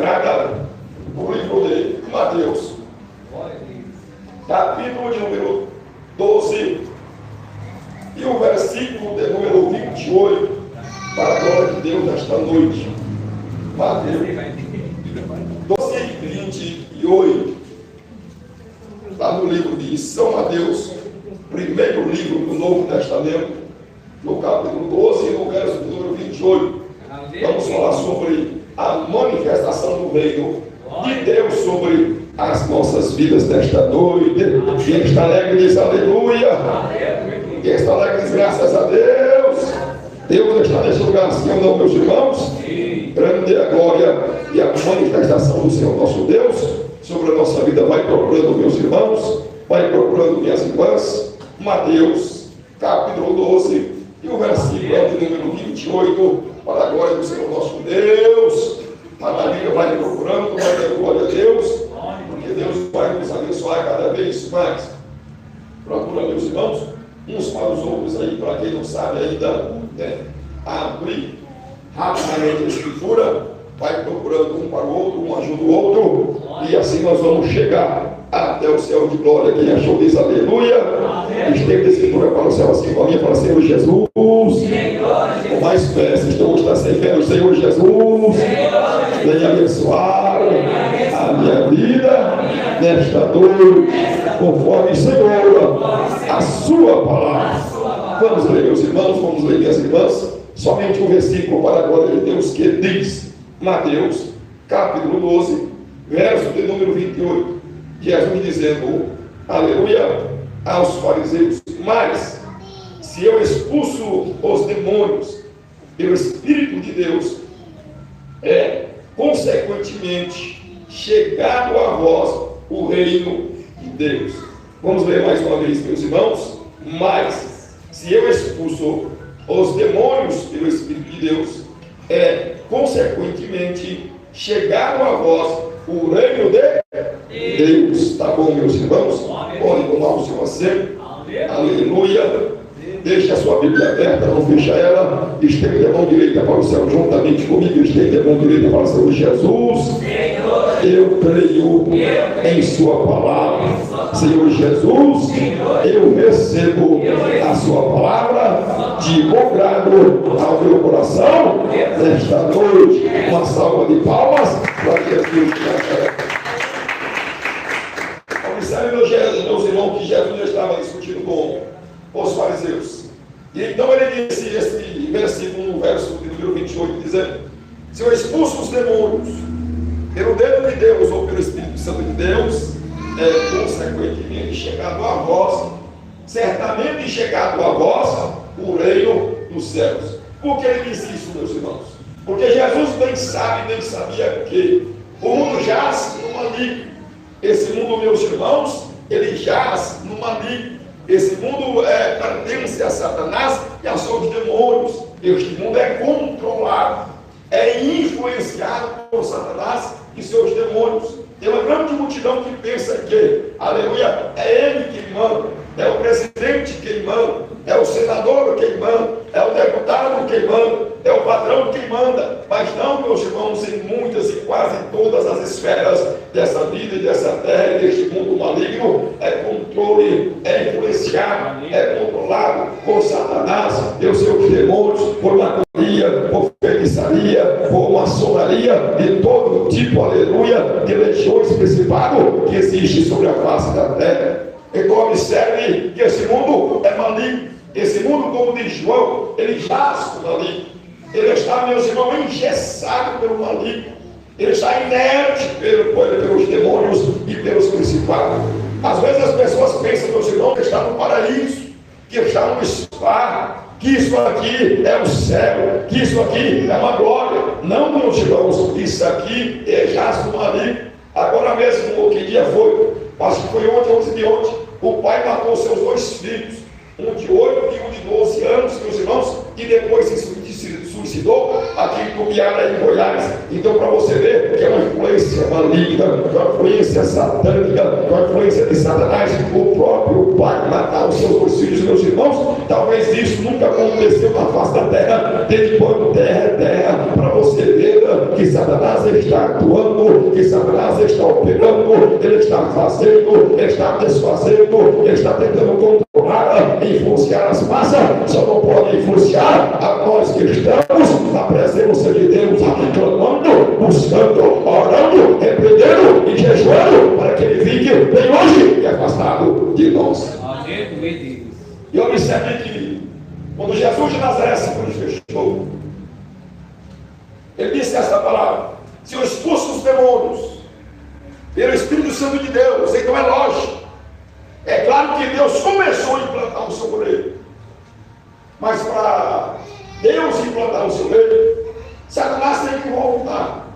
consagrada no livro de Mateus, capítulo de número 12, e o versículo de número 28, para a glória de Deus nesta noite. Mateus 12, 28, está no livro de São Mateus, primeiro livro do Novo Testamento, no capítulo 12, no verso de número 28. Vamos falar sobre a manifestação do reino de Deus sobre as nossas vidas nesta noite. Quem está alegre diz aleluia. Quem está alegre diz graças a Deus. Deus está neste lugar, sim ou não, meus irmãos? Grande é a glória e a manifestação do Senhor nosso Deus sobre a nossa vida. Vai procurando, meus irmãos, vai procurando, minhas irmãs. Mateus capítulo 12 e o versículo é de número 28, para a glória do Senhor nosso Deus. Maravilha, vai procurando, vai ter glória a Deus, porque Deus vai nos abençoar cada vez mais. Procura, meus irmãos, uns para os outros aí, para quem não sabe ainda, né, abrir rapidamente a escritura, vai procurando um para o outro, um ajuda o outro, e assim nós vamos chegar até o céu de glória. Quem achou diz aleluia. Estende a escritura para o céu assim com a minha, para o Senhor Jesus. Com mais fé, se estou está sem fé no Senhor Jesus, venha abençoar a minha vida nesta noite, conforme, Senhor, a sua palavra. Vamos ler, meus irmãos, vamos ler, minhas irmãs, somente um versículo para a glória de Deus, que diz, Mateus capítulo 12, verso de número 28, Jesus dizendo, aleluia, aos fariseus: mas se eu expulso os demônios pelo Espírito de Deus, consequentemente chegado a vós o reino de Deus. Vamos ler mais uma vez, meus irmãos. Mas se eu expulso os demônios pelo Espírito de Deus, consequentemente chegado a vós o reino de Deus. Tá bom, meus irmãos? Podem tomar o seu assento. Aleluia. Deixe a sua Bíblia aberta, não fecha ela. Estende a mão direita para o céu juntamente comigo. Estende a mão direita para o Senhor Jesus. Eu creio em sua palavra. Senhor Jesus, eu recebo a sua palavra de bom grado ao meu coração nesta noite. Uma salva de palmas para Jesus. Observe, meus irmãos, que Jesus estava discutindo com os fariseus. E então ele disse esse versículo no verso de número 28, dizendo: se eu expulso os demônios pelo dedo de Deus ou pelo Espírito Santo de Deus, consequentemente chegado a vós, certamente chegado a vós o reino dos céus. Por que ele disse isso, meus irmãos? Porque Jesus bem sabe, bem sabia que o mundo jaz no maligno. Esse mundo, meus irmãos, ele jaz no maligno. Esse mundo pertence a Satanás e a seus demônios. Este mundo é controlado, é influenciado por Satanás e seus demônios. Tem uma grande multidão que pensa que, aleluia, é ele quem manda, é o presidente quem manda, é o senador quem manda, é o deputado quem manda, é o patrão quem manda. Mas não, meus irmãos, em muitas e quase todas as esferas dessa vida e dessa terra e deste mundo maligno, é controle, é influenciado, é controlado por Satanás e os seus demônios, por maçonaria, por feitiçaria, por maçonaria de todo tipo, aleluia, de legiões principado que existe sobre a face da terra. Então observe que esse mundo é maligno. Esse mundo, como diz João, ele jaz no maligno. Ele está, meus irmãos, engessado pelo maligno. Ele está inerte pelos demônios e pelos principados. Às vezes as pessoas pensam, meus irmãos, que está no paraíso, que está no spa, que isso aqui é o céu, que isso aqui é uma glória. Não, meus irmãos, isso aqui é jaz no maligno. Agora mesmo, que dia foi? Acho que foi ontem, 11 de ontem. O pai matou seus 2 filhos, um de 8 e um de 12 anos, meus irmãos, e depois se suicidou aqui em Tubiara, em Goiás. Então, para você ver que é uma influência maligna, uma influência satânica, uma influência de Satanás, o próprio pai matar os seus 2 filhos, meus irmãos. Talvez isso nunca aconteceu na face da terra, desde quando terra é terra, para você ver que Satanás está atuando porque Satanás está operando, ele está fazendo, ele está desfazendo, ele está tentando controlar, influenciar as massas. Só não pode influenciar a nós que estamos na presença de Deus, clamando, buscando, orando, repreendendo e jejuando, para que ele fique bem longe e afastado de nós. E observe que quando Jesus de Nazaré se manifestou, ele disse essa palavra: se eu expulso os demônios pelo Espírito Santo de Deus, então é lógico, é claro que Deus começou a implantar o seu reino, mas para Deus implantar o seu reino, Satanás tem que voltar,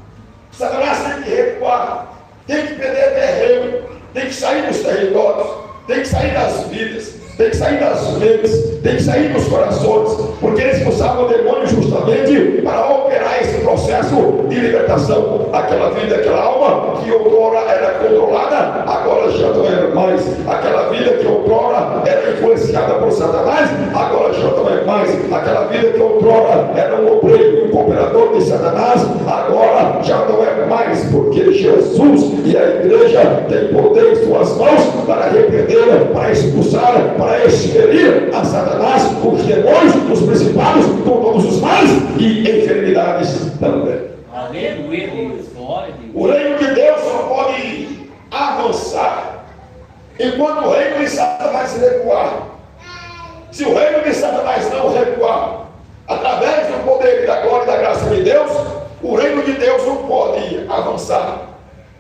Satanás tem que recuar, tem que perder terreno, tem que sair dos territórios, tem que sair das vidas, tem que sair das mentes, tem que sair dos corações, porque ele expulsava o demônio justamente para operar esse processo de libertação. Aquela vida, aquela alma que outrora era controlada, agora já não é mais. Aquela vida que outrora era influenciada por Satanás, agora já não é mais. Aquela vida que outrora era um obreiro, um cooperador de Satanás, agora já não é mais, porque Jesus e a igreja têm poder em suas mãos para repreender, para expulsar, para expelir a Satanás, os demônios, os principados, com todos os males e enfermidades também. Aleluia, Deus. Glória a Deus. O reino de Deus só pode avançar enquanto o reino de Satanás recuar. Se o reino de Satanás não recuar, através do poder e da glória e da graça de Deus, o reino de Deus não pode avançar.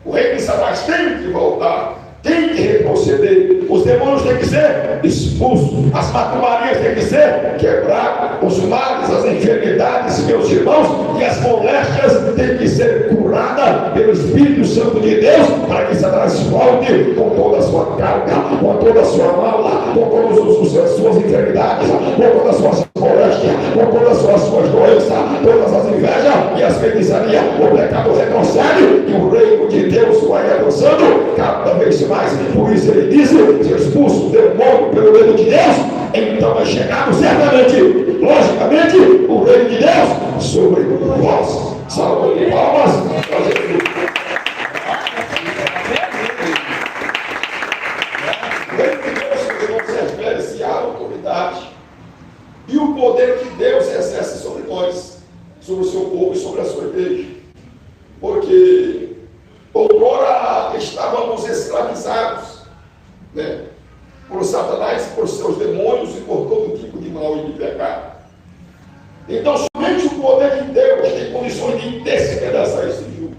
O reino de Satanás tem que voltar, tem que retroceder. Os demônios têm que ser expulsos, as matumarias têm que ser quebradas, os males, as enfermidades, meus irmãos, e as moléstias têm que ser curadas pelo Espírito Santo de Deus, para que Satanás volte com toda a sua carga, com toda a sua mala, com todas as suas enfermidades, com todas as suas moléstias, com todas as suas doenças, todas as invejas e as feitiçarias. O pecado retrocede e o reino de Deus vai avançando cada vez mais. Por isso ele disse: se eu expulso o demônio pelo reino de Deus, então é chegado certamente, logicamente, o reino de Deus sobre vós. Salve de palmas. O reino de Deus não se refere-se à autoridade e o poder que Deus exerce sobre nós, sobre o seu povo e sobre a sua igreja. Porque outrora estávamos escravizados, né, por Satanás, por seus demônios e por todo tipo de mal e de pecado. Então somente o poder de Deus tem condições de despedaçar esse jugo,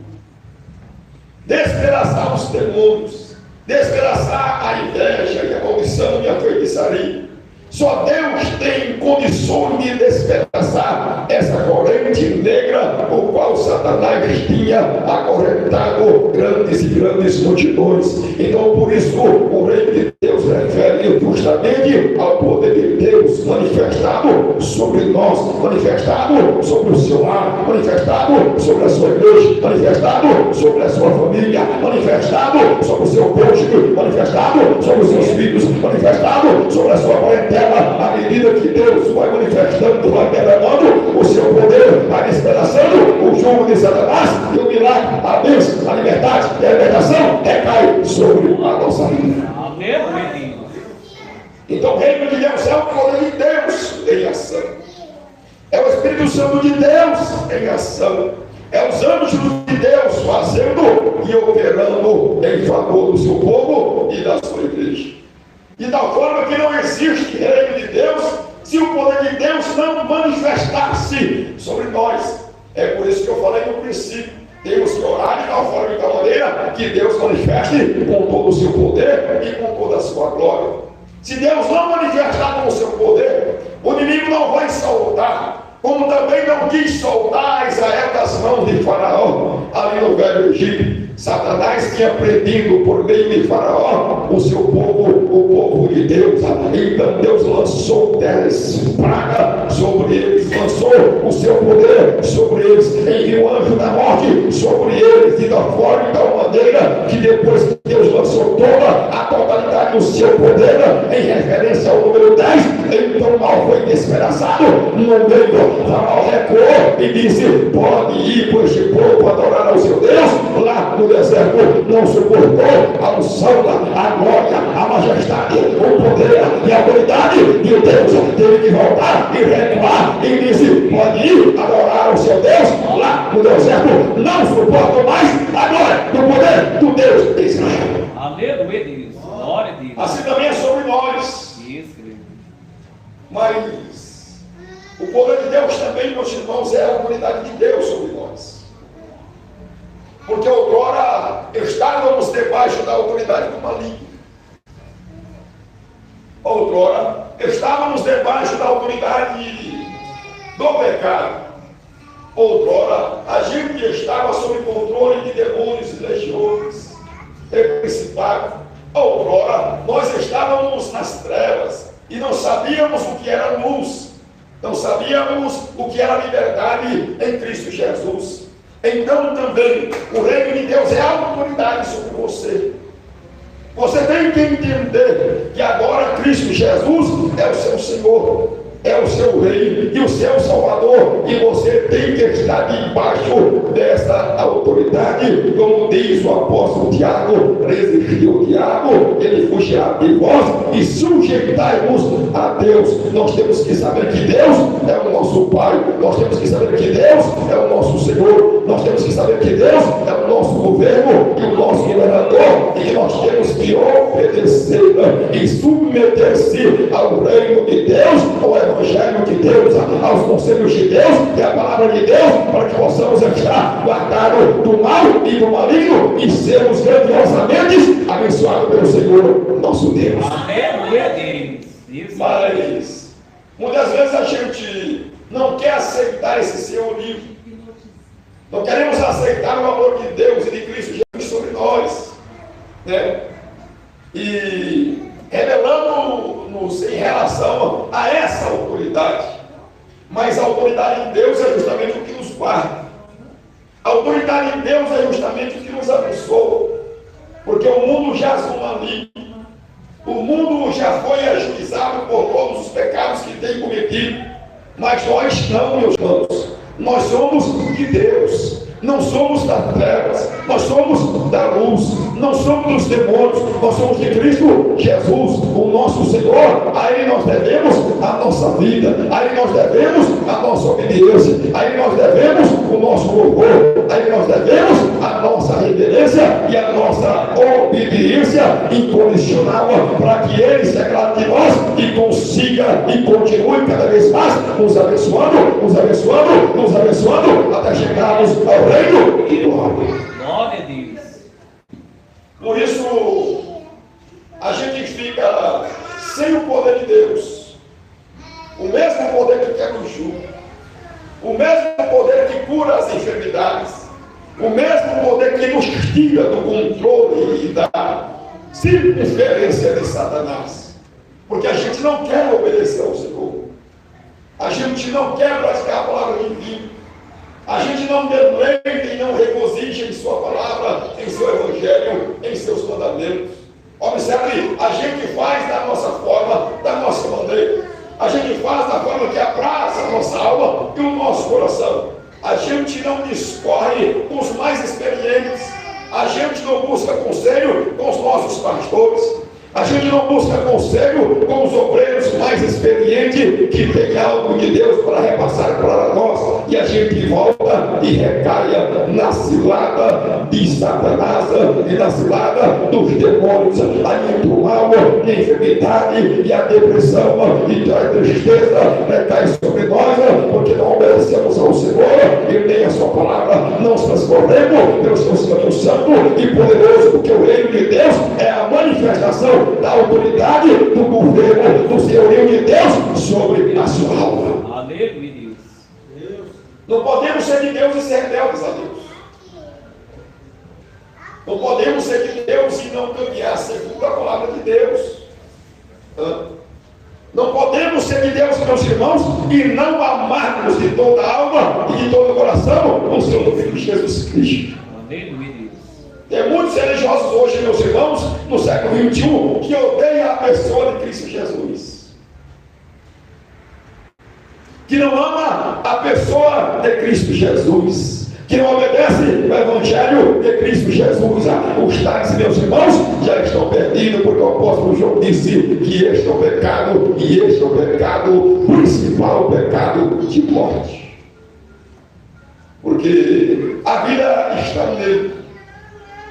despedaçar os demônios, despedaçar a inveja e a maldição e a feitiçaria. Só Deus tem condições de despedaçar essa corrente negra, o qual Satanás tinha acorrentado grandes e grandes multidões. Então, por isso, o reino de Deus refere justamente ao poder de Deus manifestado sobre nós, manifestado sobre o seu lar, manifestado sobre a sua igreja, manifestado sobre a sua família, manifestado sobre o seu cônjuge, manifestado sobre os seus filhos, manifestado sobre a sua parentela. À medida que Deus vai manifestando, vai derramando o seu poder, vai despedaçando o jugo de Satanás, e o milagre, a bênção, a liberdade e a libertação recai sobre a nossa vida. Amém. Então o reino de Deus é o poder de Deus em ação, é o Espírito Santo de Deus em ação, é os anjos de Deus fazendo e operando em favor do seu povo e da sua igreja. De tal forma que não existe reino de Deus se o poder de Deus não manifestar-se sobre nós. É por isso que eu falei no princípio: temos que orar de tal forma e de tal maneira que Deus manifeste com todo o seu poder e com toda a sua glória. Se Deus não manifestar com o seu poder, o inimigo não vai soltar, como também não quis soltar Israel das mãos de Faraó ali no Velho Egito. Satanás tinha prendido por meio de Faraó o seu povo, o povo de Deus. Então Deus lançou 10 pragas sobre eles, lançou o seu poder sobre eles, enviou o anjo da morte sobre eles, de tal forma e tal maneira que depois que Deus lançou toda a totalidade do seu poder, em referência ao número 10, então o mal foi despedaçado no meio. Faraó recuou e disse: pode ir com este povo adorar ao seu Deus. Lá no deserto não suportou a unção, a glória, a majestade, o poder e a autoridade de Deus. Teve que voltar e recuar e disse: pode ir adorar ao seu Deus. Lá no deserto não suportou mais a glória do poder do Deus de Israel. Aleluia, Deus. Glória a Deus. Assim também é sobre nós. Isso, querido. Mas o poder de Deus também, meus irmãos, é a autoridade de Deus sobre nós. Porque outrora estávamos debaixo da autoridade do maligno. Outrora estávamos debaixo da autoridade do pecado. Outrora a gente estava sob controle de demônios e legiões, e principados. Outrora nós estávamos nas trevas e não sabíamos o que era luz, não sabíamos o que era liberdade em Cristo Jesus. Então também o reino de Deus é a autoridade sobre você. Você tem que entender que agora Cristo Jesus é o seu Senhor, é o seu Rei e o seu Salvador, e você tem que estar debaixo dessa autoridade. Como diz o apóstolo Tiago: resistiu Tiago, ele fugirá de vós e sujeitai-vos a Deus. Nós temos que saber que Deus é o nosso Pai, nós temos que saber que Deus é o nosso Senhor, nós temos que saber que Deus é o nosso governo e o nosso governador, e que nós temos que obedecer e submeter-se ao reino de Deus, ao Evangelho de Deus, aos conselhos de Deus e à palavra de Deus, para que possamos estar guardados do mal e do maligno e sermos grandiosamente abençoados pelo Senhor nosso Deus. Aleluia, Deus. Isso. Mas muitas vezes a gente não quer aceitar esse Senhor livre. Não queremos aceitar o amor de Deus e de Cristo Jesus sobre nós, né? E revelando-nos em relação a essa autoridade. Mas a autoridade de Deus é justamente o que nos guarda. A autoridade de Deus é justamente o que nos abençoa. Porque o mundo jaz no maligno. O mundo já foi ajuizado por todos os pecados que tem cometido. Mas nós não, meus irmãos. Nós somos de Deus. Não somos das trevas, nós somos da luz, não somos dos demônios, nós somos de Cristo Jesus, o nosso Senhor. A Ele nós devemos a nossa vida, a Ele nós devemos a nossa obediência, a Ele nós devemos o nosso louvor, a Ele nós devemos a nossa reverência e a nossa obediência incondicional, para que Ele se agrade de nós e consiga e continue cada vez mais nos abençoando, nos abençoando, nos abençoando, até chegarmos ao reino e glória. Glória a Deus. Por isso, a gente fica sem o poder de Deus. O mesmo poder que quebra o jugo, o mesmo poder que cura as enfermidades, o mesmo poder que nos tira do controle e da circunferência de Satanás. Porque a gente não quer obedecer ao Senhor. A gente não quer praticar a palavra divina. A gente não deleita e não regozija em sua palavra, em seu evangelho, em seus mandamentos. Observe, a gente faz da nossa forma, da nossa maneira. A gente faz da forma que apraz a nossa alma e o nosso coração. A gente não discorre com os mais experientes. A gente não busca conselho com os nossos pastores. A gente não busca conselho com os obreiros mais experientes que têm algo de Deus para repassar para nós. E a gente volta e recai na cilada de Satanás e na cilada dos demônios. Aí o mal, a enfermidade e a depressão e a tristeza recai sobre nós, porque não obedecemos ao Senhor e nem a sua palavra. Não se transcorremos pelo seu Espírito Santo e poderoso, porque o reino de Deus é a manifestação da autoridade do governo do senhorio de Deus sobre a sua alma. Aleluia, Deus. Não podemos ser de Deus e ser rebeldes a Deus. Não podemos ser de Deus e não caminhar segundo a palavra de Deus. Não podemos ser de Deus, meus irmãos, e não amarmos de toda a alma e de todo o coração o seu Filho Jesus Cristo. Aleluia, Deus. Tem muitos religiosos hoje, meus irmãos, no século XXI, que odeiam a pessoa de Cristo Jesus. que não ama a pessoa de Cristo Jesus, que não obedece o Evangelho de Cristo Jesus. Os tais, meus irmãos, já estão perdidos, porque o apóstolo João disse que este é o pecado, e este é o pecado principal, o pecado de morte. Porque a vida está nele,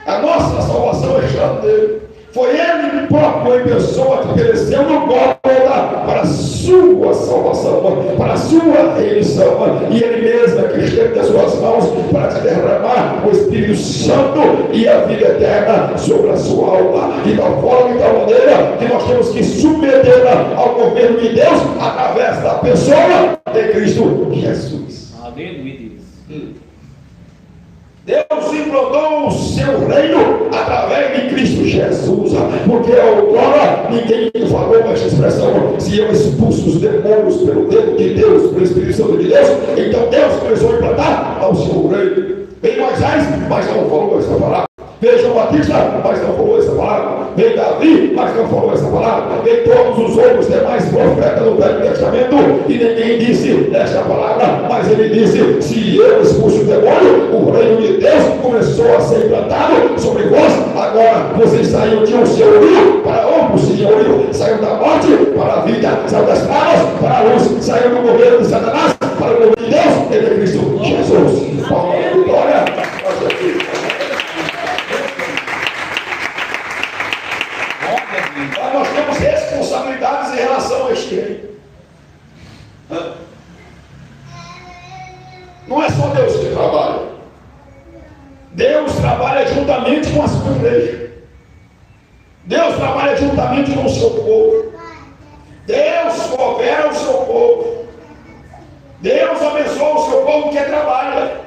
a nossa salvação está nele. Foi ele próprio em pessoa que pereceu no Gólgota para a sua salvação, para a sua remissão. E ele mesmo é que estende as suas mãos para te derramar o Espírito Santo e a vida eterna sobre a sua alma. De tal forma, de tal maneira, que nós temos que submetê-la ao governo de Deus através da pessoa de Cristo Jesus. Aleluia. Deus implantou o seu reino através de Cristo Jesus, porque outrora ninguém falou essa expressão: se eu expulso os demônios pelo dedo de Deus, pelo Espírito Santo de Deus, então Deus começou a implantar ao seu reino. Veio Moisés, mas não falou essa palavra. Veio João Batista, mas não falou essa palavra. Veio Davi, mas não falou essa palavra. Veio todos os outros demais profetas do Velho Testamento, e ninguém disse esta palavra, mas ele disse: se eu expulso o demônio, o reino de Deus começou a ser implantado sobre vós. Agora vocês saíram de um senhorio para outro senhorio, saíram da morte para a vida, saíram das trevas para a luz, saíram do governo de Satanás para o governo de Deus e de Cristo Jesus. Glória a Jesus. Nós temos responsabilidades em relação a este reino. Não é só Deus que trabalha. Deus trabalha juntamente com a sua igreja. Deus trabalha juntamente com o seu povo. Deus governa o seu povo. Deus abençoa o seu povo que trabalha.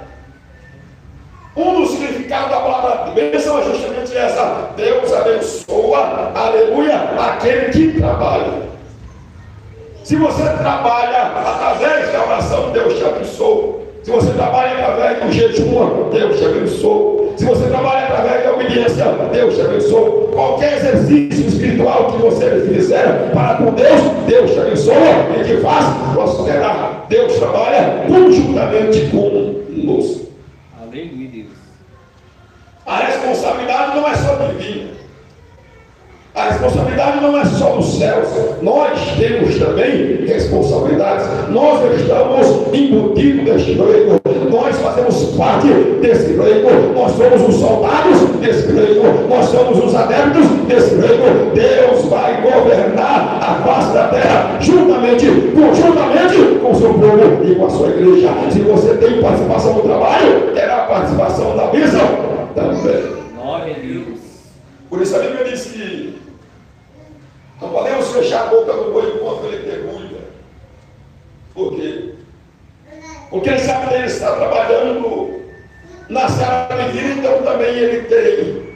Um dos significados da palavra bênção é justamente essa: Deus abençoa, aleluia, aquele que trabalha. Se você trabalha através da oração, Deus te abençoa. Se você trabalha através do jejum, Deus te abençoa. Se você trabalha através da obediência, Deus te abençoa. Qualquer exercício espiritual que você fizer para com Deus, Deus te abençoa e te faz prosperar. Deus trabalha conjuntamente conosco. Aleluia, Deus. A responsabilidade não é só divina. A responsabilidade não é só dos céus. Nós temos também responsabilidades. Nós estamos embutidos neste reino. Nós fazemos parte desse reino. Nós somos os soldados desse reino. Nós somos os adeptos desse reino. Deus vai governar a face da terra conjuntamente com o seu povo e com a sua igreja. Se você tem participação no trabalho, terá participação na bênção também. Glória a Deus. Por isso a Bíblia diz que não podemos fechar a boca do boi enquanto ele mergulha. Por quê? Porque ele sabe que ele está trabalhando na seara divina, então também ele tem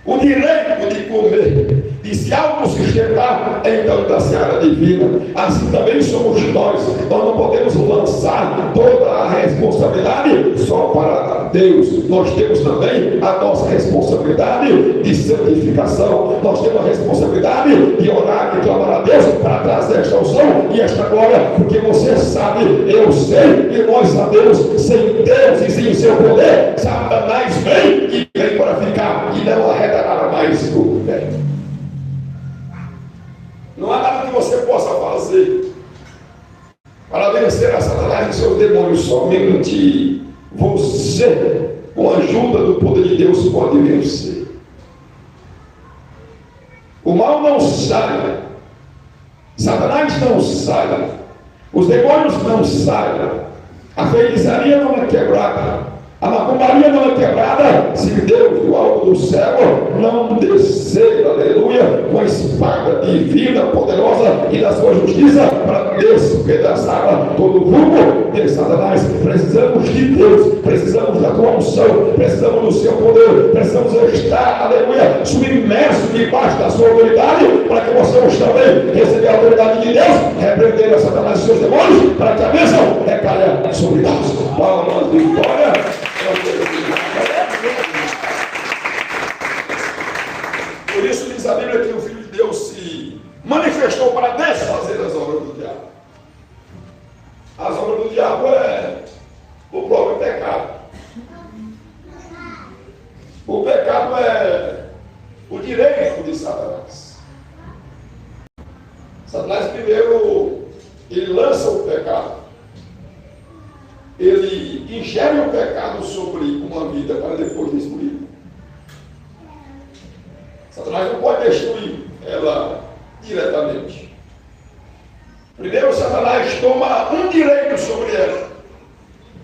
o direito de comer, de se autossustentar então da seara divina. Assim também somos nós. Nós não podemos lançar toda a responsabilidade só para Deus. Nós temos também a nossa responsabilidade de santificação. Nós temos a responsabilidade de orar e clamar a Deus para trazer esta unção e esta glória, porque você sabe, eu sei e nós sabemos, sem Deus e sem o seu poder, Satanás vem e vem para ficar e não arredará mais o governo. Não há nada que você possa fazer para vencer a Satanás e seus demônios. Somente você, com a ajuda do poder de Deus, pode vencer. O mal não sai, Satanás não sai, os demônios não saem, a feitiçaria não é quebrada, a macumbaria não é quebrada, se Deus do alto do céu não descer, aleluia, com a espada divina, poderosa e da sua justiça para despedaçar todo o vulgo de Satanás. Precisamos de Deus, precisamos da tua unção, precisamos do seu poder, precisamos estar, aleluia, submersos debaixo da sua autoridade, para que possamos também receber a autoridade de Deus, repreender a Satanás e seus demônios, para que a bênção recaia sobre nós. Palmas de vitória. Por isso diz a Bíblia que o Filho de Deus se manifestou para desfazer as obras do diabo. O pecado é o direito de Satanás. Satanás primeiro, ele lança o pecado. Ele ingere o pecado sobre uma vida para depois destruir. Satanás não pode destruir ela diretamente. Primeiro, Satanás toma um direito sobre ela,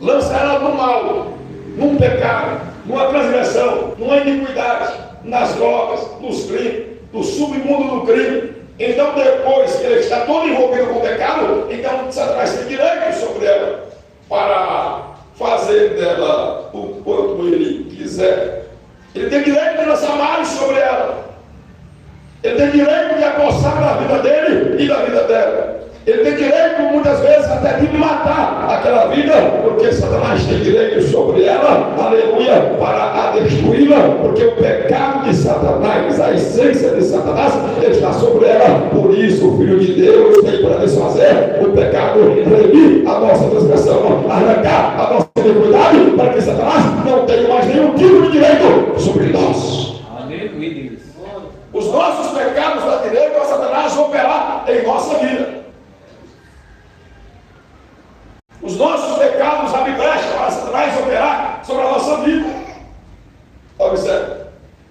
lança ela no mal, num pecado, numa transgressão, numa iniquidade, nas drogas, nos crimes, no submundo do crime. Então, depois que ele está todo envolvido com o pecado, então Satanás tem direito sobre ela para fazer dela o quanto ele quiser. Ele tem direito de lançar males sobre ela. Ele tem direito de apossar da vida dele e da vida dela. Ele tem direito, muitas vezes, até de matar aquela vida, porque Satanás tem direito sobre ela, aleluia, para a destruí-la, porque o pecado de Satanás, a essência de Satanás, está sobre ela. Por isso, o Filho de Deus tem para desfazer o pecado, remir a nossa transgressão, arrancar a nossa iniquidade, para que Satanás não tenha mais nenhum tipo de direito sobre nós. Aleluia, Deus. Os nossos pecados dão direito a Satanás operar em nossa vida. Os nossos pecados abrem brecha para Satanás operar sobre a nossa vida. Observe.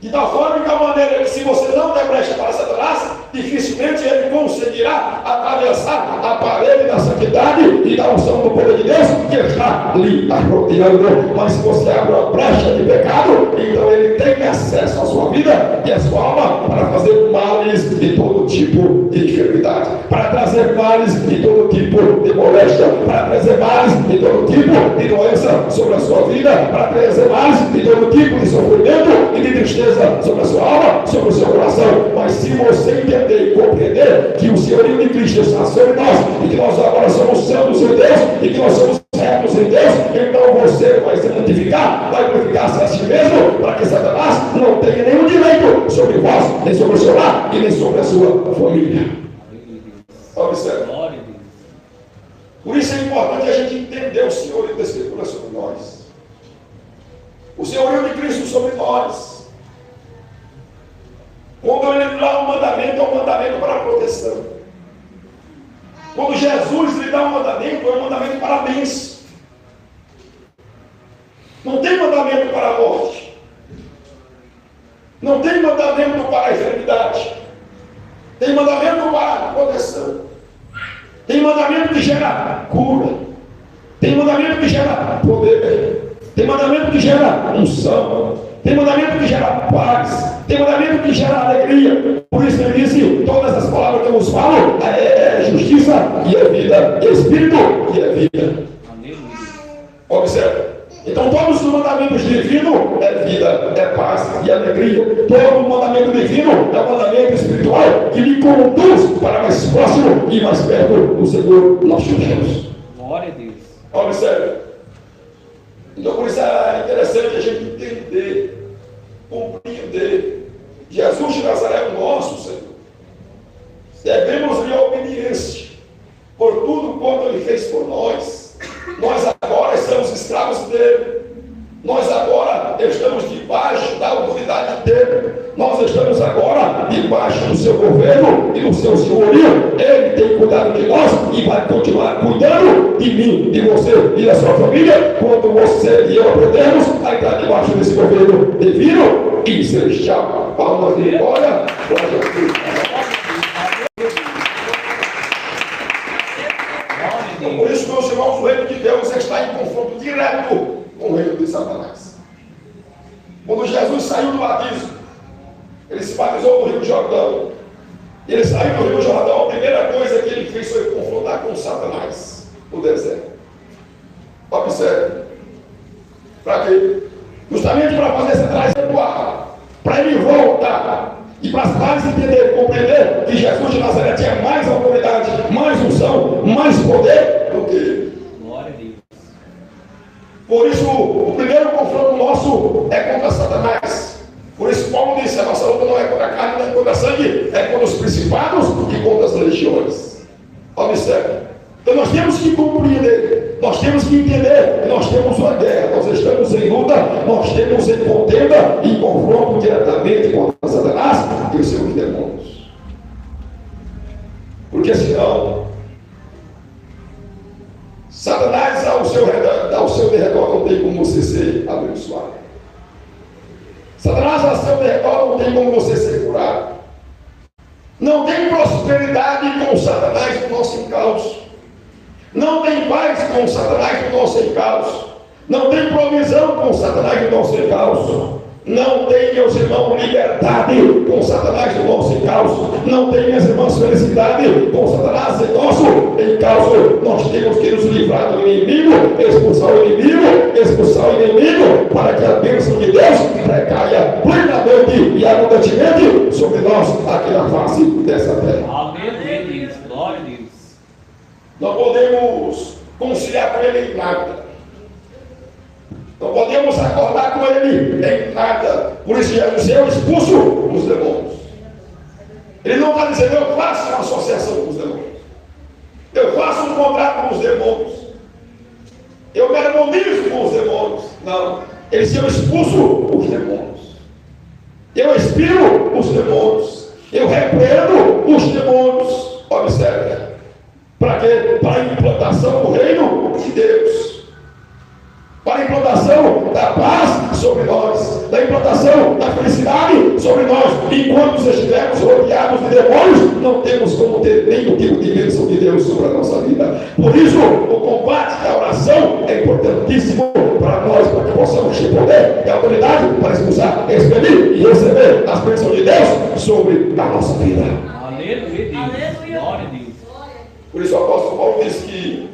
De tal forma que a maneira que se você não der brecha para Satanás, dificilmente ele conseguirá atravessar a parede da santidade e da unção do poder de Deus que está ali rodeando. Mas se você abre uma brecha de pecado, então ele tem acesso à sua vida e à sua alma para fazer males de todo tipo de enfermidade, para trazer males de todo tipo de moléstia, para trazer males de todo tipo de doença sobre a sua vida, para trazer males de todo tipo de sofrimento e de tristeza sobre a sua alma, sobre o seu coração. Mas se você entender e compreender que o senhorio de Cristo está sobre nós e que nós agora somos santos em Deus e que nós somos retos em Deus, então você vai se santificar, vai glorificar-se a si mesmo, para que Satanás não tenha nenhum direito sobre vós, nem sobre o seu lar e nem sobre a sua família. Observe. Por isso é importante a gente entender o senhorio da Escritura sobre nós, o senhorio de Cristo sobre nós. Quando ele dá um mandamento, é um mandamento para a proteção. Quando Jesus lhe dá um mandamento, é um mandamento para a bênção. Não tem mandamento para a morte. Não tem mandamento para a enfermidade. Tem mandamento para a proteção. Tem mandamento que gera cura. Tem mandamento que gera poder. Tem mandamento que gera unção. Tem mandamento que gera paz. Tem mandamento que gera alegria. Por isso ele disse, todas as palavras que eu vos falo é justiça e é vida, é espírito e é vida. Observe. Então todos os mandamentos divinos é vida, é paz e alegria. Todo mandamento divino é um mandamento espiritual que lhe conduz para mais próximo e mais perto do Senhor nosso Deus. Glória a Deus. Observe. Então por isso é interessante a gente entender, compreender. Jesus de Nazaré é o nosso Senhor. Devemos-lhe a obediência por tudo quanto ele fez por nós. Nós agora estamos escravos dele. Nós agora estamos debaixo da autoridade dele. Nós estamos agora debaixo do seu governo e do seu senhorio. Ele tem cuidado de nós e vai continuar cuidando de mim, de você e da sua família, quando você e eu aprendemos a estar debaixo desse governo divino e celestial. Palmas de glória. Glória a Deus. Por isso, meus irmãos, o reino de Deus está em confronto direto com o reino de Satanás. Quando Jesus saiu do batismo, ele se batizou no Rio Jordão. Ele saiu do Rio Jordão, a primeira coisa que ele fez foi confrontar com Satanás no deserto. Observe. Para quê? Justamente para fazer Satanás recuar, para ele voltar. E para Satanás entender e compreender que Jesus de Nazaré tinha mais autoridade, mais unção, mais poder do que ele. Glória a Deus. Por isso, o primeiro confronto nosso é contra Satanás. Por isso, Paulo disse: a nossa luta não é contra a carne, não é contra a sangue, é contra os principados e contra as legiões. Observe. Então, nós temos que compreender, nós temos que entender que nós temos uma guerra, nós estamos em luta nós temos em contenda e confronto diretamente contra Satanás e os seus demônios. Porque senão, Satanás ao seu derredor não tem como você ser abençoado. Satanás ao seu derredor não tem como você ser curado. Não tem prosperidade com Satanás no nosso encalço. Não tem paz com Satanás no nosso encalço. Não tem provisão com Satanás no nosso encalço. Não tem, meus irmãos, liberdade com Satanás no nosso encalço. Não tem, minhas irmãs, felicidade com Satanás em nosso encalço. Nós temos que nos livrar do inimigo, expulsar o inimigo, para que a bênção de Deus recaia plenamente e abundantemente sobre nós aqui na face dessa terra. Amém, Deus. Glória a Deus. Não podemos conciliar com ele em nada. Não podemos acordar com ele em nada. Por isso Jesus, eu expulso os demônios. Ele não está dizendo, eu faço uma associação com os demônios. Eu faço um contrato com os demônios. Eu me harmonizo com os demônios. Não. Ele diz, eu expulso os demônios. Eu expiro os demônios. Eu repreendo os demônios. Observe. Para quê? Para a implantação do reino de Deus. Para a implantação da paz sobre nós, da implantação da felicidade sobre nós. Enquanto estivermos rodeados de demônios, não temos como ter nenhum tipo de bênção de Deus sobre a nossa vida. Por isso, o combate da oração é importantíssimo para nós, para que possamos ter poder e autoridade para expulsar, expedir e receber as bênçãos de Deus sobre a nossa vida. Aleluia, Deus. Glória a Deus. Por isso o apóstolo Paulo diz que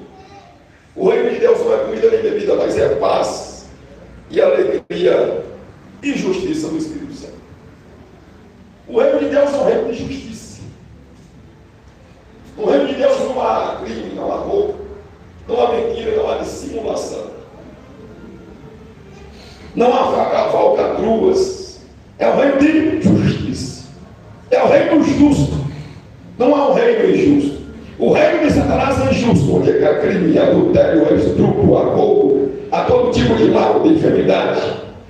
o reino de Deus não é comida nem bebida, mas é paz e alegria e justiça do Espírito Santo. O reino de Deus é um reino de justiça. No reino de Deus não há crime, não há roubo, não há mentira, não há dissimulação. Não há falcatruas. É o reino de justiça. É o reino justo. Não há um reino injusto. O reino de Satanás é injusto, onde há crime, adultério, estupro, roubo, há todo tipo de mal, de enfermidade.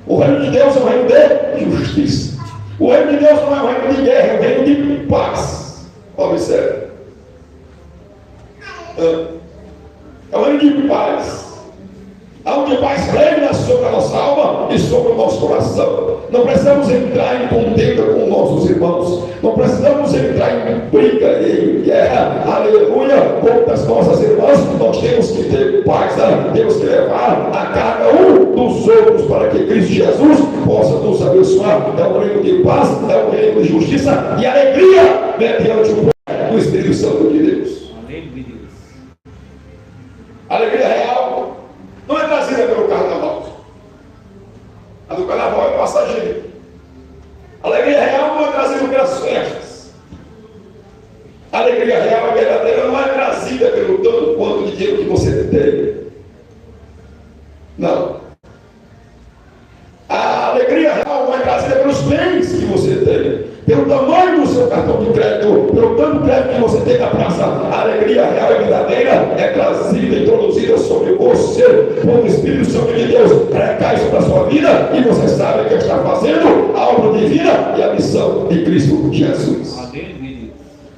O reino de Deus é um reino de justiça. O reino de Deus não é um reino de guerra, é um reino de paz. Observe. É um reino de paz. Onde paz reina sobre a nossa alma e sobre o nosso coração. Não precisamos entrar em contenda com nossos irmãos. Não precisamos entrar em briga, em guerra, aleluia, contra as nossas irmãs. Nós temos que ter paz, temos que levar a cada um dos outros para que Cristo Jesus possa nos abençoar. É um reino de paz, é um reino de justiça e alegria mediante o poder do Espírito Santo de Deus. Aleluia, Deus. Alegria real não é trazida pelo carnaval. A do carnaval é passageira. A alegria real não é trazida pelas festas. A alegria real e verdadeira não é trazida pelo tanto quanto de dinheiro que você tem. Não. A alegria real não é trazida pelos bens que você tem, pelo tamanho do seu cartão de crédito, pelo tanto crédito que você tem na praça. A alegria real e verdadeira é trazida e introduzida sobre você, quando o Espírito Santo de Deus recai sobre a sua vida e você sabe que está fazendo a obra divina e a missão de Cristo Jesus. Aleluia.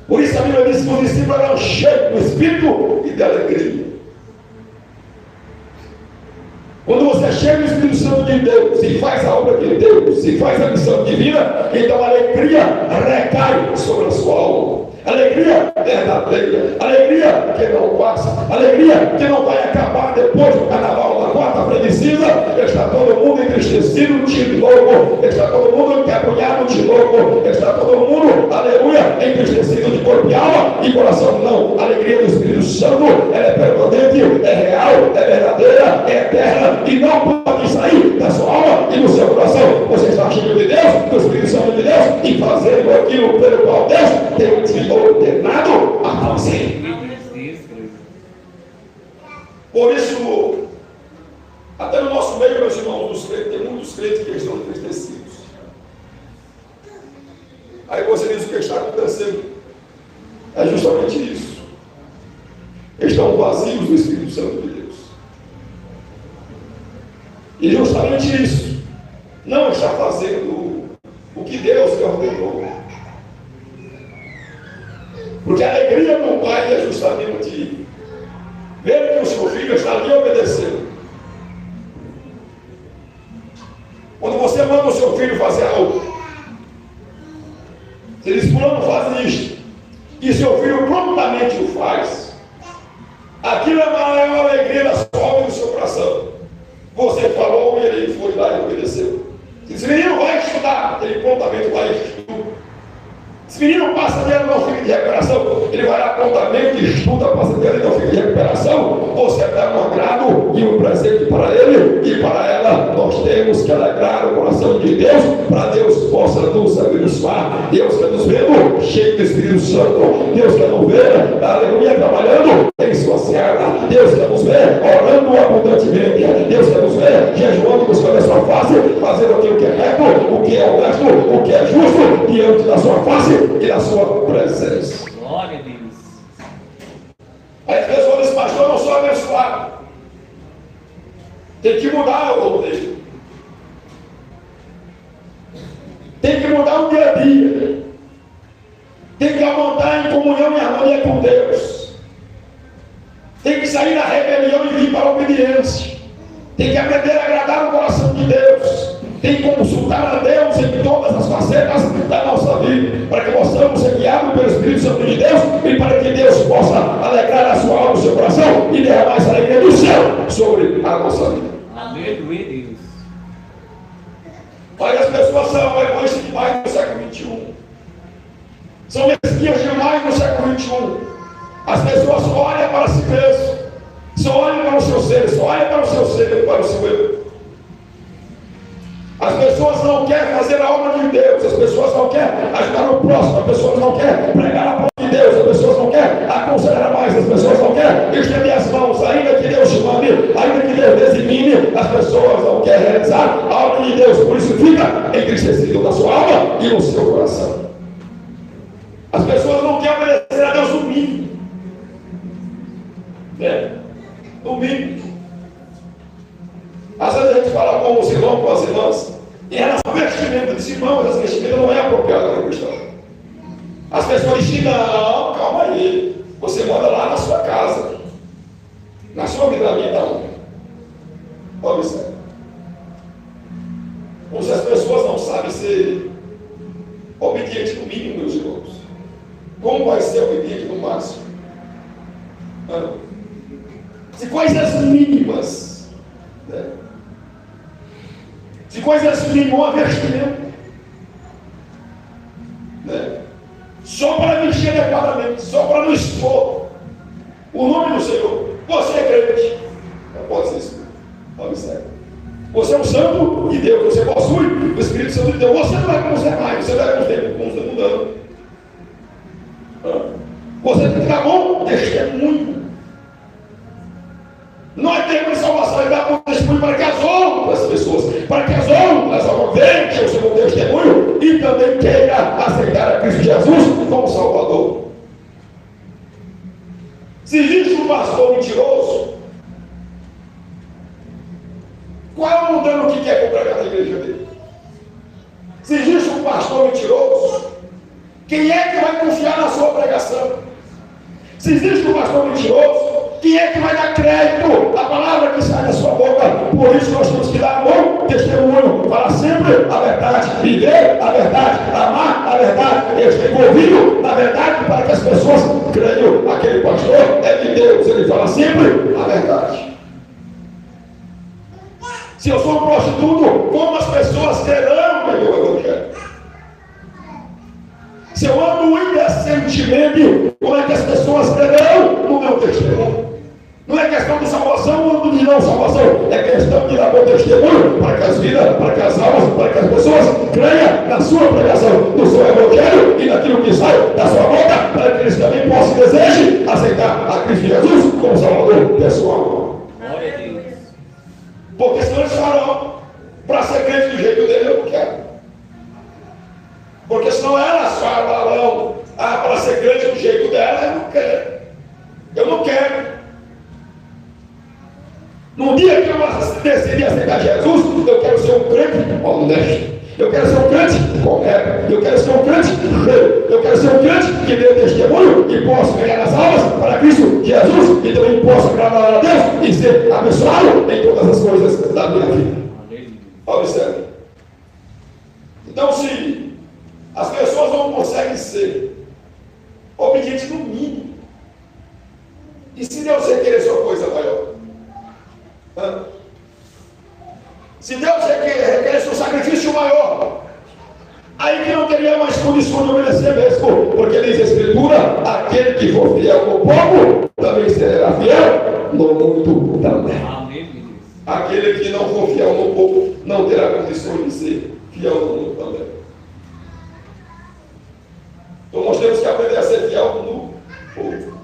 Por isso a Bíblia diz que os discípulos eram cheios do Espírito e de alegria. Quando você é cheio do Espírito Santo de Deus e faz a obra de Deus e faz a missão divina, então a alegria recai sobre a sua alma. Alegria verdadeira, alegria que não passa, alegria que não vai acabar depois do carnaval, na quarta-feira de cinza. Está todo mundo entristecido de louco, está todo mundo encapunhado de louco, está todo mundo, aleluia, entristecido de corpo e alma e coração. Não, a alegria do Espírito Santo, ela é permanente, é real, é verdadeira, é eterna e não pode sair da sua alma e do seu coração. Você está cheio de Deus, do Espírito Santo de Deus e fazendo aquilo pelo qual Deus tem te ordenado a fazer. Por isso, até no nosso meio, meus irmãos, dos crentes, tem muitos crentes que estão entristecidos. Aí você diz o que está acontecendo. É justamente isso. Estão vazios do Espírito Santo de Deus. E justamente isso não está fazendo o que Deus lhe ordenou. Porque a alegria do pai é justamente ver que o seu filho está lhe obedecendo. Quando você manda o seu filho fazer algo, você diz, fulano, faz isto, e seu filho prontamente o faz, aquilo é uma alegria da sua alma e do seu coração. Você falou e ele foi lá e obedeceu. Esse menino vai estudar, ele prontamente vai estudar. Esse menino passa dele no filho de recuperação, ele vai lá prontamente, estuda, passa dele no filho de recuperação. Você dá um agrado e um presente para ele e para ela. Nós temos que alegrar o coração de Deus, para Deus possa nos abençoar. Deus quer nos ver cheio do Espírito Santo. Deus quer nos ver, aleluia, trabalhando em sua seara. Deus quer nos ver orando abundantemente. Deus quer nos ver jejuando, buscando a sua face, fazendo aquilo que é reto, o que é honesto, o que é justo, diante da sua face e da sua presença. Glória a Deus. Aí as pessoas dizem, pastor, eu não sou abençoado. Tem que mudar o roteiro. Tem que mudar o dia a dia. Tem que aumentar em comunhão e harmonia com Deus. Tem que sair da rebelião e vir para a obediência. Tem que aprender a agradar o coração de Deus. Tem que consultar a Deus em todas as facetas da nossa vida, para que possamos ser guiados pelo Espírito Santo de Deus e para que Deus possa alegrar a sua alma, o seu coração e derramar essa alegria do céu sobre a nossa vida. Aleluia, Deus. Mas as pessoas são egoístas demais no século XXI. São mesquinhas demais no século XXI. As pessoas só olham para si mesmas, só olham para o seu ser, só olham para o seu ser, para o seu eu. As pessoas não querem fazer a obra de Deus, as pessoas não querem ajudar o próximo, as pessoas não querem pregar a palavra de Deus, as pessoas não querem aconselhar mais, as pessoas não querem estender as mãos, ainda que Deus te mande, ainda que Deus desigine, as pessoas não querem realizar a obra de Deus, por isso fica entristecido na sua alma e no seu coração. As pessoas não querem obedecer a Deus no mínimo. No mínimo. Às vezes a gente fala com os irmãos, com as irmãs, e elas vestimenta, disse, irmão, essa vestimenta não é apropriada para o cristão. As pessoas dizem, não, calma aí, você manda lá na sua casa, na sua vida, na minha não. Observe. Como se as pessoas não sabem ser obedientes no mínimo, meus irmãos. Como vai ser obediente no máximo? Não. Se coisas mínimas, né? Se coisas mínimas, vestimento, né? Só para vestir adequadamente, só para não expor o nome do Senhor. Você é crente, não pode ser isso. Observe. Você é um santo de Deus, você possui o Espírito Santo de Deus. Você não é como os demais, você não é como os demais, como os demais. Você tem que dar bom testemunho. Nós temos salvação e dar bom testemunho para que as outras pessoas, para que as outras vejam o seu bom testemunho e também queira aceitar a Cristo Jesus como Salvador. Se existe um pastor mentiroso, qual é o mundano que quer congregar na igreja dele? Se existe um pastor mentiroso, quem é que vai confiar na sua pregação? Se existe um pastor mentiroso, quem é que vai dar crédito à palavra que sai da sua boca? Por isso nós temos que dar bom testemunho, falar sempre a verdade, viver a verdade, amar a verdade, estar envolvido na verdade, para que as pessoas creiam. Aquele pastor é de Deus, ele fala sempre a verdade. Se eu sou um prostituto, como as pessoas crerão no meu evangelho? Se eu ando indecentemente, como é que as pessoas crerão no meu testemunho? Não é questão de salvação ou de não salvação, é questão de dar bom testemunho para que as vidas, para que as almas, para que as pessoas creiam na sua pregação, no seu evangelho e naquilo que sai da sua boca, para que eles também possam e desejem aceitar a Cristo Jesus como Salvador pessoal. Glória a Deus. Porque senão eles falam, para ser crente do jeito dele eu não quero. Porque senão elas falam, para ser crente do jeito dela eu não quero. Eu não quero. No dia que eu decidi aceitar Jesus, eu quero ser um crente honesto. posso ganhar as almas para Cristo Jesus e também posso agradar a Deus e ser abençoado em todas as coisas da minha vida. Observe. Então, se as pessoas não conseguem ser obedientes no mínimo, e se Deus requerer sua coisa maior? Se Deus requerer seu sacrifício maior, aí que não teria mais condições de obedecer mesmo, porque diz a Escritura: aquele que for fiel no pouco, também será fiel no muito também. Aquele que não for fiel no pouco, não terá condições de ser fiel no muito também. Então nós temos que aprender a ser fiel no pouco.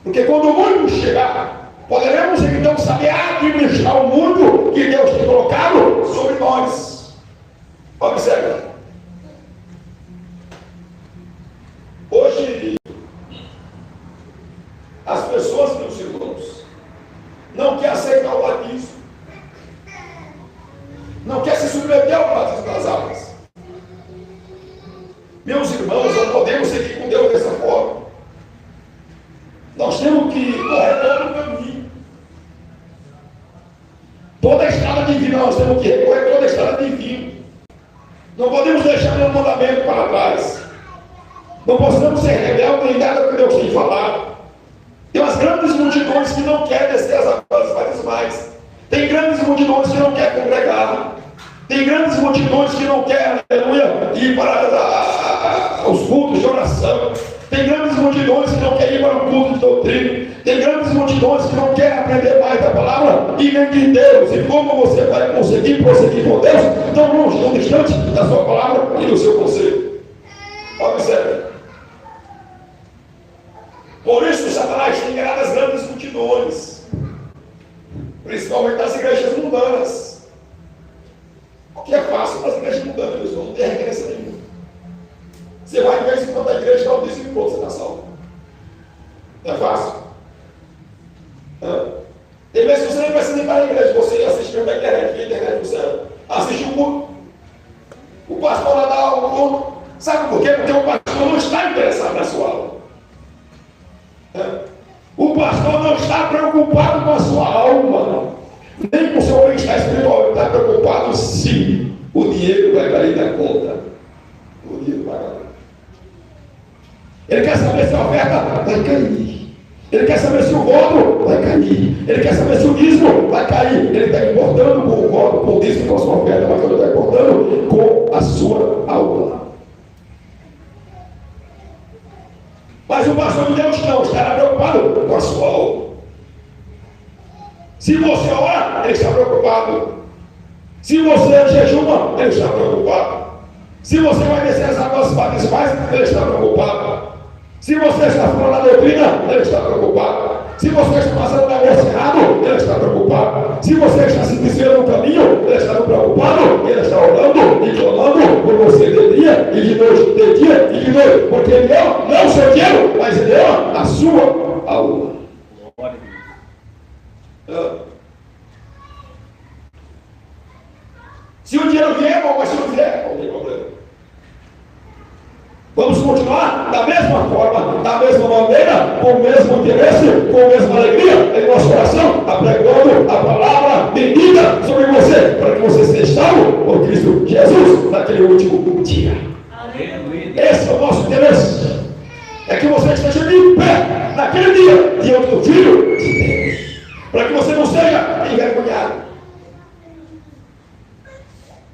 Porque quando o mundo chegar, poderemos então saber administrar o mundo que Deus tem colocado sobre nós. Observe. Hoje, as pessoas, meus irmãos, não querem aceitar o batismo, não querem se submeter ao batismo das águas. Meus irmãos, não podemos seguir com Deus dessa forma. Nós temos que correr todo o caminho. Toda a estrada divina, nós temos que recorrer toda a estrada divina. Não podemos deixar nenhum mandamento para trás. Não podemos ser rebeldes em nada que Deus tem falado. Tem umas grandes multidões que não querem descer as águas batismais. Tem grandes multidões que não querem congregar. Tem grandes multidões que não querem, aleluia, ir para os cultos de oração. Tem grandes multidões que não querem ir para o culto de doutrina. Tem grandes multidões que não querem aprender mais da palavra e nem de Deus. E como você vai conseguir prosseguir com Deus tão longe, tão distante da sua palavra e do seu conselho? Observe. Por isso Satanás tem enganado as grandes multidões, principalmente nas igrejas mundanas. O que é fácil nas igrejas mundanas, meus irmãos, não tem referência nenhuma. Você vai de vez em quando a igreja está o dízimo e você está salvo. Não é fácil. Tem vezes que você nem precisa ir para a igreja, você assiste mesmo na internet, na internet você assiste o pastor lá dá aula. Sabe por quê? Porque o pastor não está interessado na sua aula. O pastor não está preocupado com a sua alma, nem com o seu bem-estar espiritual. Ele está preocupado se o dinheiro vai cair na conta. O dinheiro vai cair. Ele quer saber se a oferta vai cair. Ele quer saber se o voto vai cair. Ele quer saber se o dízimo vai cair. Ele está importando com o voto, com o dízimo, com a sua oferta, mas ele está importando com a sua alma. Mas o pastor de Deus não estará preocupado com a sua alma. Se você ora, ele está preocupado. Se você jejuma, ele está preocupado. Se você vai descer as águas batismais, ele está preocupado. Se você está fora da doutrina, ele está preocupado. Se você está passando um negócio errado, ele está preocupado. Se você está se desviando do caminho, ele está preocupado. Ele está orando e clamando por você de dia e de noite, de dia e de noite. Porque ele ama não o seu dinheiro, mas ele ama a sua alma. Se o dinheiro vier, bom, mas se não vier, não tem problema. Vamos continuar da mesma forma, da mesma maneira, com o mesmo interesse, com a mesma alegria em nosso coração, apregando a palavra bendita sobre você, para que você seja salvo por Cristo Jesus naquele último dia. Esse é o nosso interesse. É que você esteja de pé naquele dia, diante do Filho de Deus, para que você não seja envergonhado,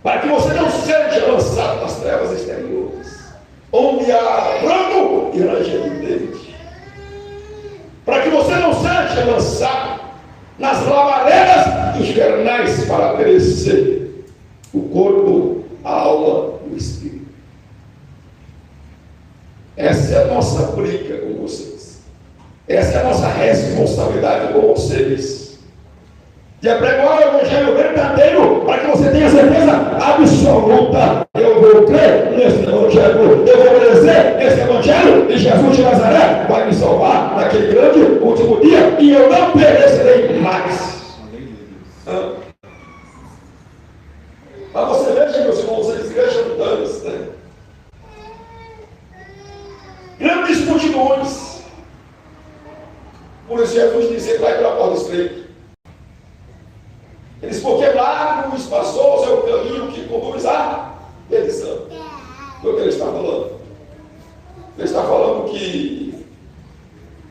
para que você não seja lançado nas trevas exteriores, onde há pranto e ranger de dente, para que você não seja lançado nas lavareiras infernais para perecer o corpo, a alma e o espírito. Essa é a nossa briga com vocês. Essa é a nossa responsabilidade com vocês. De pregar o evangelho verdadeiro, para que você tenha certeza absoluta. Eu vou crer nesse evangelho, eu vou obedecer nesse evangelho, e Jesus de Nazaré vai me salvar naquele grande último dia, e eu não perecerei mais. Mas você veja, meus irmãos, as igrejas mundanas, né? Grandes multidões isso Jesus disse: vai pela porta estreita. Ele disse: porque largo e espaçoso é o caminho que conduz à perdição. Foi o que ele está falando. Ele está falando que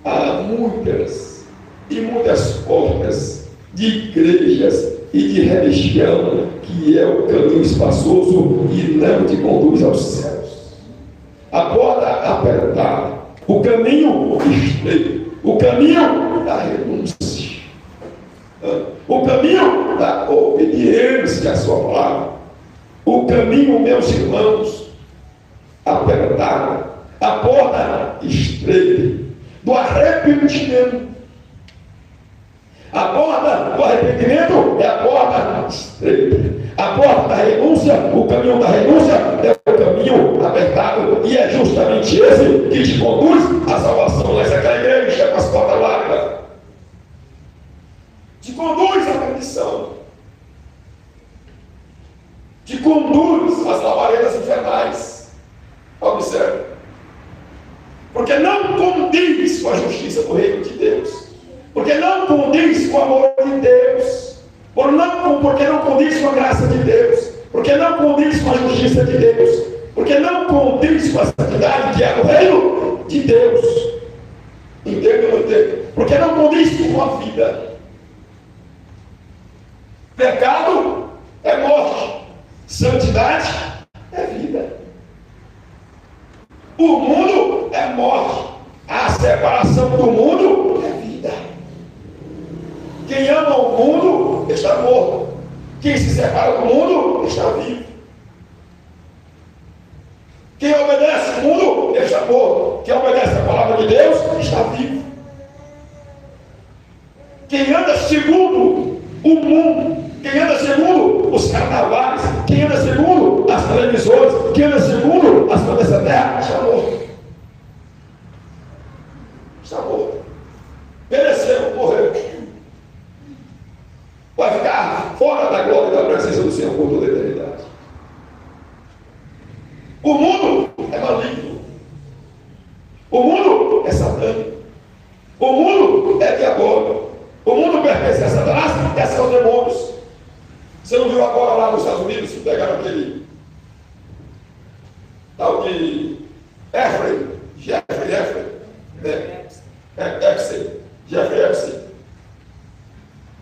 há muitas e muitas formas de igrejas e de religião que é o caminho espaçoso e não te conduz aos céus. A porta apertada, o caminho estreito, o caminho da renúncia, o caminho da obediência à sua palavra, o caminho, meus irmãos, apertado, a porta estreita do arrependimento. A porta do arrependimento é a porta estreita. A porta da renúncia, o caminho da renúncia é o caminho apertado. E é justamente esse que te conduz à salvação. Mas aquela igreja com as portas largas te conduz à perdição. Te conduz às labaredas infernais. Observe. Porque não condiz com a justiça do reino de Deus. Porque não condiz com o amor de Deus. Porque não condiz com a graça de Deus. Porque não condiz com a justiça de Deus. Porque não condiz com a santidade que é do reino de Deus. Entende ou não entende? Porque não condiz com a vida. Pecado é morte. Santidade é vida. O mundo é morte. A separação do mundo é vida. Quem ama o mundo está morto. Quem se separa do mundo está vivo. Quem obedece o mundo está morto. Quem obedece a palavra de Deus está vivo. Quem anda segundo o mundo, quem anda segundo os carnavais, quem anda segundo as televisões, quem anda segundo as coisas da terra, está morto. Está morto. Pereceu, morreu. Vai ficar fora da glória e da presença do Senhor por toda a eternidade. O mundo é maligno. O mundo é satânico. O mundo é diabólico. O mundo pertence a Satanás e a seus demônios. Você não viu agora lá nos Estados Unidos que pegaram aquele tal de Jeffrey Epstein.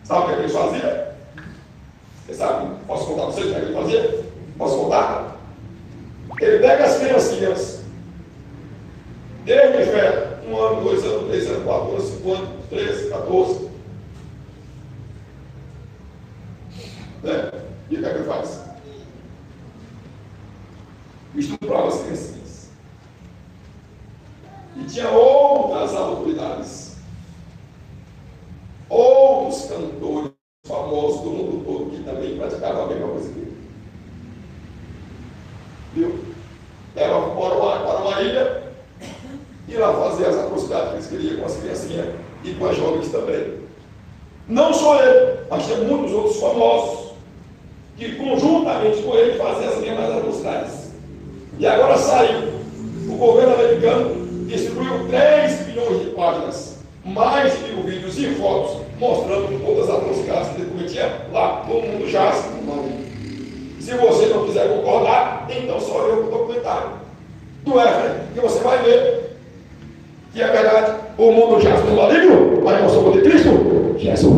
Sabe o que ele fazia? Você sabe? Posso contar para vocês o que ele fazia? Posso contar? Ele pega as criancinhas, desde velho, 1 ano, 2 anos, 3 anos, 4 anos, 5 anos, 13, 14. E o que é que ele faz? Estuprava as criancinhas. E tinha outras autoridades, outros cantores famosos do mundo todo que também praticavam a mesma coisa que ele. Viu? Era para uma ilha e lá fazer as atrocidades que eles queriam com as criancinhas e com as jovens também. Não só ele, mas tem muitos outros famosos que conjuntamente com ele faziam as mesmas atrocidades. E agora saiu, o governo americano distribuiu 3 bilhões de páginas, mais de 1000 vídeos e fotos mostrando todas as atrocidades que ele cometia lá. Todo mundo já se Se você não quiser concordar, então só eu com o documentário do Éfraim, que você vai ver que é verdade. O mundo jaz no maligno, mas não somos de Cristo. Jesus.